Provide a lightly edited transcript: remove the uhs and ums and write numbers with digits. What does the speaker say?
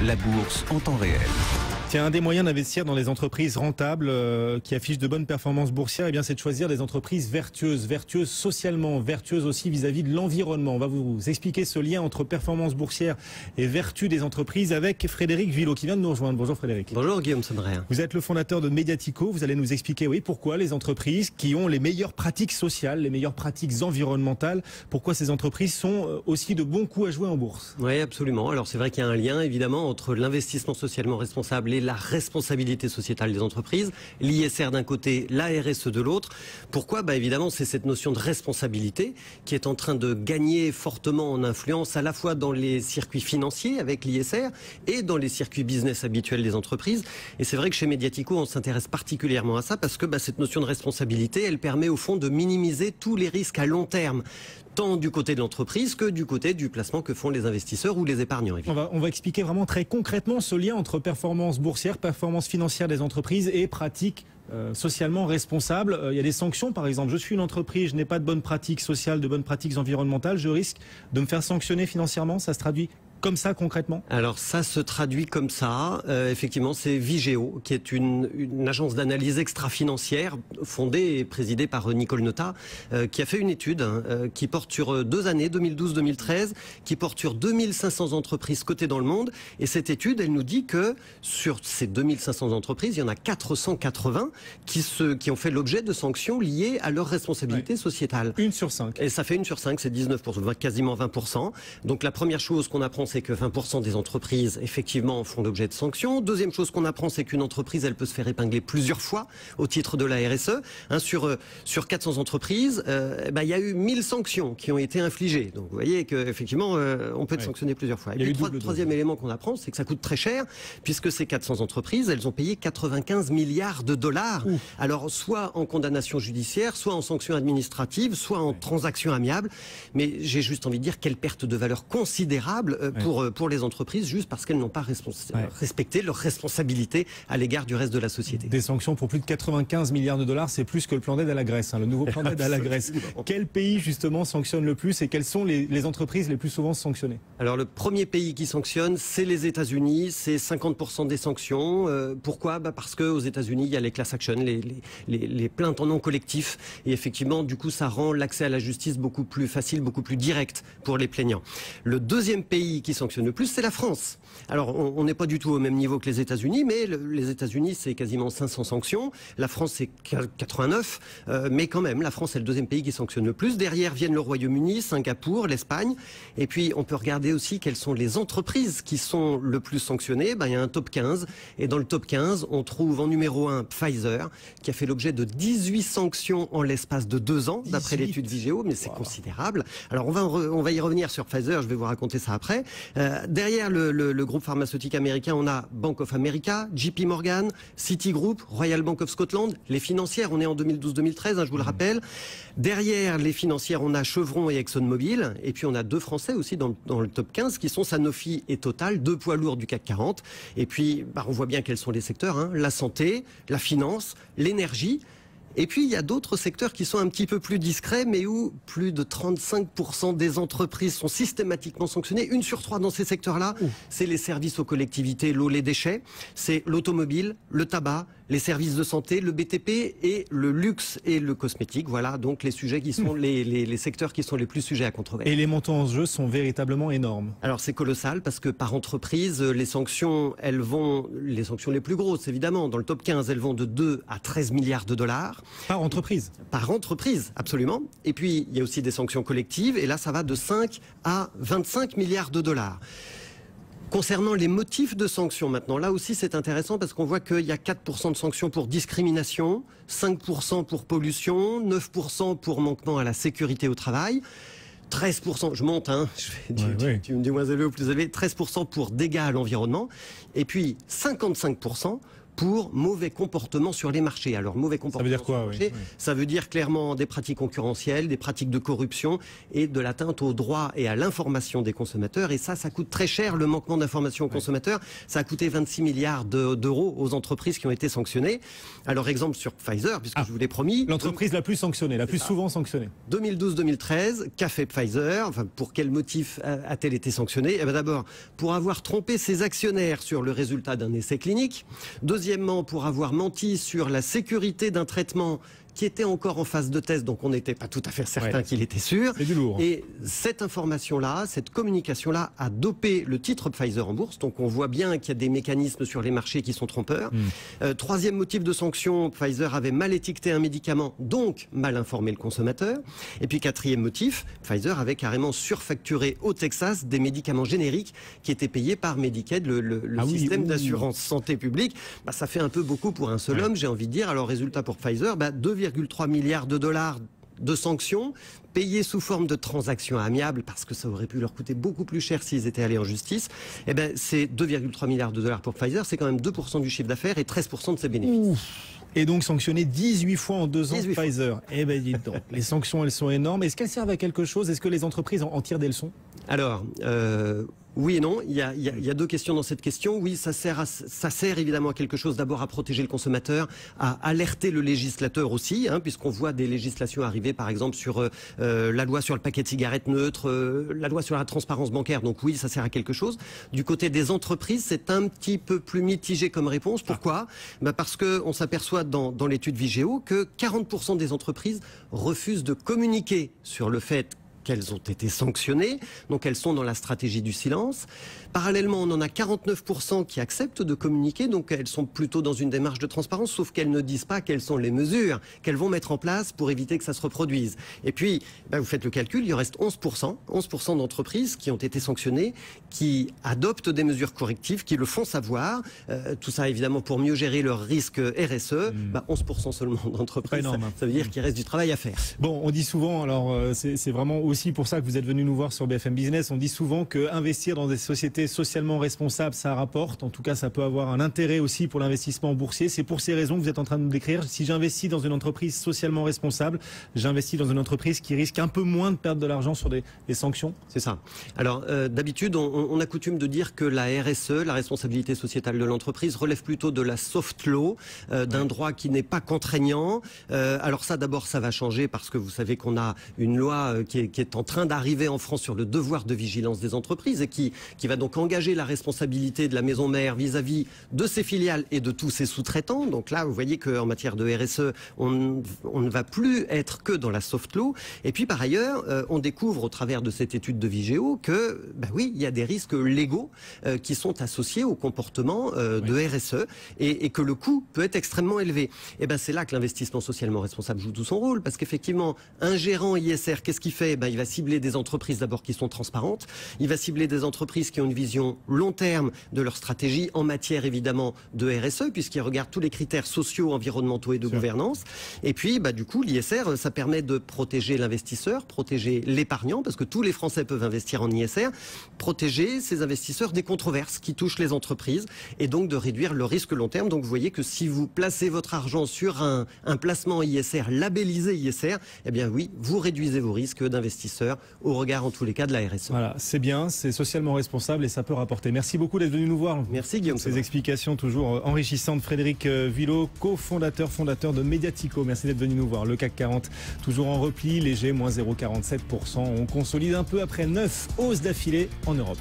la bourse en temps réel. Tiens, un des moyens d'investir dans les entreprises rentables qui affichent de bonnes performances boursières, eh bien, c'est de choisir des entreprises vertueuses, vertueuses socialement, vertueuses aussi vis-à-vis de l'environnement. On va vous expliquer ce lien entre performance boursière et vertu des entreprises avec Frédéric Villot qui vient de nous rejoindre. Bonjour Frédéric. Bonjour Guillaume Sondray. Vous êtes le fondateur de Mediatico. Vous allez nous expliquer pourquoi les entreprises qui ont les meilleures pratiques sociales, les meilleures pratiques environnementales, pourquoi ces entreprises sont aussi de bons coups à jouer en bourse. Oui, absolument. Alors c'est vrai qu'il y a un lien évidemment entre l'investissement socialement responsable et la responsabilité sociétale des entreprises, l'ISR d'un côté, la RSE de l'autre. Pourquoi ? Évidemment, c'est cette notion de responsabilité qui est en train de gagner fortement en influence à la fois dans les circuits financiers avec l'ISR et dans les circuits business habituels des entreprises. Et c'est vrai que chez Mediatico, on s'intéresse particulièrement à ça parce que cette notion de responsabilité, elle permet au fond de minimiser tous les risques à long terme, tant du côté de l'entreprise que du côté du placement que font les investisseurs ou les épargnants. On va expliquer vraiment très concrètement ce lien entre performance boursière, performance financière des entreprises et pratiques socialement responsables. Il y a des sanctions, par exemple. Je suis une entreprise, je n'ai pas de bonnes pratiques sociales, de bonnes pratiques environnementales, je risque de me faire sanctionner financièrement. Ça se traduit comme ça concrètement? Alors ça se traduit comme ça. Effectivement, c'est Vigeo, qui est une agence d'analyse extra-financière fondée et présidée par Nicole Notat, qui a fait une étude qui porte sur 2 années, 2012-2013, qui porte sur 2500 entreprises cotées dans le monde. Et cette étude, elle nous dit que sur ces 2500 entreprises, il y en a 480 qui ont fait l'objet de sanctions liées à leur responsabilité sociétale. 1 sur 5. Et ça fait 1 sur 5, c'est 19%, quasiment 20%. Donc la première chose qu'on apprend, c'est que 20% des entreprises, effectivement, font l'objet de sanctions. Deuxième chose qu'on apprend, c'est qu'une entreprise, elle peut se faire épingler plusieurs fois au titre de la RSE. Sur 400 entreprises, il y a eu 1000 sanctions qui ont été infligées. Donc vous voyez qu'effectivement, on peut être sanctionné plusieurs fois. Et puis le troisième élément qu'on apprend, c'est que ça coûte très cher, puisque ces 400 entreprises, elles ont payé 95 milliards de dollars. Alors, soit en condamnation judiciaire, soit en sanctions administratives, soit en transactions amiables. Mais j'ai juste envie de dire quelle perte de valeur considérable pour les entreprises, juste parce qu'elles n'ont pas respecté leur responsabilité à l'égard du reste de la société. Des sanctions pour plus de 95 milliards de dollars, c'est plus que le plan d'aide à la Grèce, le nouveau plan d'aide à la Grèce. Quel pays justement sanctionne le plus et quelles sont les entreprises les plus souvent sanctionnées? Alors le premier pays qui sanctionne, c'est les États-Unis, c'est 50% des sanctions. Pourquoi ? Parce qu'aux États-Unis, il y a les class action, les plaintes en non collectif, et effectivement, du coup, ça rend l'accès à la justice beaucoup plus facile, beaucoup plus direct pour les plaignants. Le deuxième pays qui sanctionne le plus, c'est la France. Alors, on n'est pas du tout au même niveau que les États-Unis, mais les États-Unis, c'est quasiment 500 sanctions. La France, c'est 89, mais quand même, la France est le deuxième pays qui sanctionne le plus. Derrière viennent le Royaume-Uni, Singapour, l'Espagne. Et puis, on peut regarder aussi quelles sont les entreprises qui sont le plus sanctionnées. Il y a un top 15, et dans le top 15, on trouve en numéro 1 Pfizer, qui a fait l'objet de 18 sanctions en l'espace de 2 ans, d'après l'étude Vigeo, mais c'est considérable. Alors, on va y revenir sur Pfizer, je vais vous raconter ça après. Derrière le groupe pharmaceutique américain, on a Bank of America, JP Morgan, Citigroup, Royal Bank of Scotland. Les financières, on est en 2012-2013, je vous le rappelle. Derrière les financières, on a Chevron et ExxonMobil. Et puis on a 2 Français aussi dans le top 15 qui sont Sanofi et Total, 2 poids lourds du CAC 40. Et puis on voit bien quels sont les secteurs, la santé, la finance, l'énergie. Et puis, il y a d'autres secteurs qui sont un petit peu plus discrets, mais où plus de 35% des entreprises sont systématiquement sanctionnées. 1 sur 3 dans ces secteurs-là, c'est les services aux collectivités, l'eau, les déchets, c'est l'automobile, le tabac, les services de santé, le BTP et le luxe et le cosmétique. Voilà donc les sujets qui sont les secteurs qui sont les plus sujets à controverse. Et les montants en jeu sont véritablement énormes. Alors c'est colossal parce que par entreprise, les sanctions les plus grosses évidemment, dans le top 15, elles vont de 2 à 13 milliards de dollars. Par entreprise? Par entreprise, absolument. Et puis il y a aussi des sanctions collectives et là ça va de 5 à 25 milliards de dollars. Concernant les motifs de sanctions maintenant, là aussi c'est intéressant parce qu'on voit qu'il y a 4% de sanctions pour discrimination, 5% pour pollution, 9% pour manquement à la sécurité au travail, 13%, je monte, du moins élevé au plus élevé, 13% pour dégâts à l'environnement, et puis 55% pour mauvais comportement sur les marchés. Alors, mauvais comportement ça veut dire quoi, sur les marchés, ça veut dire clairement des pratiques concurrentielles, des pratiques de corruption et de l'atteinte aux droits et à l'information des consommateurs. Et ça coûte très cher, le manquement d'information aux consommateurs. Ça a coûté 26 milliards d'euros aux entreprises qui ont été sanctionnées. Alors, exemple sur Pfizer, puisque je vous l'ai promis. L'entreprise la plus sanctionnée, la plus souvent sanctionnée. 2012-2013, qu'a fait Pfizer? Enfin, pour quel motif a-t-elle été sanctionnée? Eh bien, d'abord, pour avoir trompé ses actionnaires sur le résultat d'un essai clinique. Deuxièmement, pour avoir menti sur la sécurité d'un traitement qui était encore en phase de test, donc on n'était pas tout à fait certain qu'il était sûr. C'est du lourd. Et cette information-là, cette communication-là a dopé le titre Pfizer en bourse, donc on voit bien qu'il y a des mécanismes sur les marchés qui sont trompeurs. Troisième motif de sanction, Pfizer avait mal étiqueté un médicament, donc mal informé le consommateur. Et puis quatrième motif, Pfizer avait carrément surfacturé au Texas des médicaments génériques qui étaient payés par Medicaid, le système d'assurance santé publique. Bah, ça fait un peu beaucoup pour un seul homme, j'ai envie de dire. Alors résultat pour Pfizer, 2,3 milliards de dollars de sanctions payées sous forme de transactions amiables parce que ça aurait pu leur coûter beaucoup plus cher s'ils étaient allés en justice. Eh ben, c'est 2,3 milliards de dollars pour Pfizer, c'est quand même 2% du chiffre d'affaires et 13% de ses bénéfices. Et donc sanctionné 18 fois en 2 ans Pfizer. Eh ben dites donc, les sanctions elles sont énormes. Est-ce qu'elles servent à quelque chose? Est-ce que les entreprises en tirent des leçons? Alors, oui et non. Il y a deux questions dans cette question. Oui, ça sert évidemment à quelque chose. D'abord à protéger le consommateur, à alerter le législateur aussi, puisqu'on voit des législations arriver, par exemple sur la loi sur le paquet de cigarettes neutre, la loi sur la transparence bancaire. Donc oui, ça sert à quelque chose. Du côté des entreprises, c'est un petit peu plus mitigé comme réponse. Pourquoi? Parce que on s'aperçoit dans l'étude Vigeo que 40% des entreprises refusent de communiquer sur le fait qu'elles ont été sanctionnées, donc elles sont dans la stratégie du silence. Parallèlement, on en a 49% qui acceptent de communiquer, donc elles sont plutôt dans une démarche de transparence, sauf qu'elles ne disent pas quelles sont les mesures qu'elles vont mettre en place pour éviter que ça se reproduise. Et puis, vous faites le calcul, il reste 11% d'entreprises qui ont été sanctionnées, qui adoptent des mesures correctives, qui le font savoir. Tout ça, évidemment, pour mieux gérer leur risque RSE. 11% seulement d'entreprises, ça veut dire qu'il reste du travail à faire. Bon, on dit souvent, alors c'est vraiment aussi pour ça que vous êtes venu nous voir sur BFM Business, on dit souvent que investir dans des sociétés socialement responsables, ça rapporte. En tout cas, ça peut avoir un intérêt aussi pour l'investissement boursier. C'est pour ces raisons que vous êtes en train de nous décrire. Si j'investis dans une entreprise socialement responsable, j'investis dans une entreprise qui risque un peu moins de perdre de l'argent sur des sanctions. C'est ça. Alors, d'habitude, on a coutume de dire que la RSE, la responsabilité sociétale de l'entreprise, relève plutôt de la soft law, d'un droit qui n'est pas contraignant. Alors ça, d'abord, ça va changer parce que vous savez qu'on a une loi qui est en train d'arriver en France sur le devoir de vigilance des entreprises et qui va donc engager la responsabilité de la maison mère vis-à-vis de ses filiales et de tous ses sous-traitants. Donc là, vous voyez qu'en matière de RSE, on ne va plus être que dans la soft law. Et puis par ailleurs, on découvre au travers de cette étude de Vigeo que, oui, il y a des risques légaux qui sont associés au comportement de RSE et que le coût peut être extrêmement élevé. Et c'est là que l'investissement socialement responsable joue tout son rôle, parce qu'effectivement, un gérant ISR, qu'est-ce qu'il fait? Il va cibler des entreprises d'abord qui sont transparentes, il va cibler des entreprises qui ont une vision long terme de leur stratégie en matière évidemment de RSE, puisqu'il regarde tous les critères sociaux, environnementaux et de gouvernance. Et puis du coup l'ISR, ça permet de protéger l'investisseur, protéger l'épargnant, parce que tous les Français peuvent investir en ISR, protéger ces investisseurs des controverses qui touchent les entreprises et donc de réduire le risque long terme. Donc vous voyez que si vous placez votre argent sur un placement ISR labellisé ISR, eh bien oui, vous réduisez vos risques d'investisseurs au regard en tous les cas de la RSE. Voilà, c'est bien, c'est socialement responsable et ça peut rapporter. Merci beaucoup d'être venu nous voir. Merci Guillaume. Ces explications toujours enrichissantes. Frédéric Villot, fondateur de Mediatico. Merci d'être venu nous voir. Le CAC 40 toujours en repli, léger, moins 0,47%. On consolide un peu après 9 hausses d'affilée en Europe.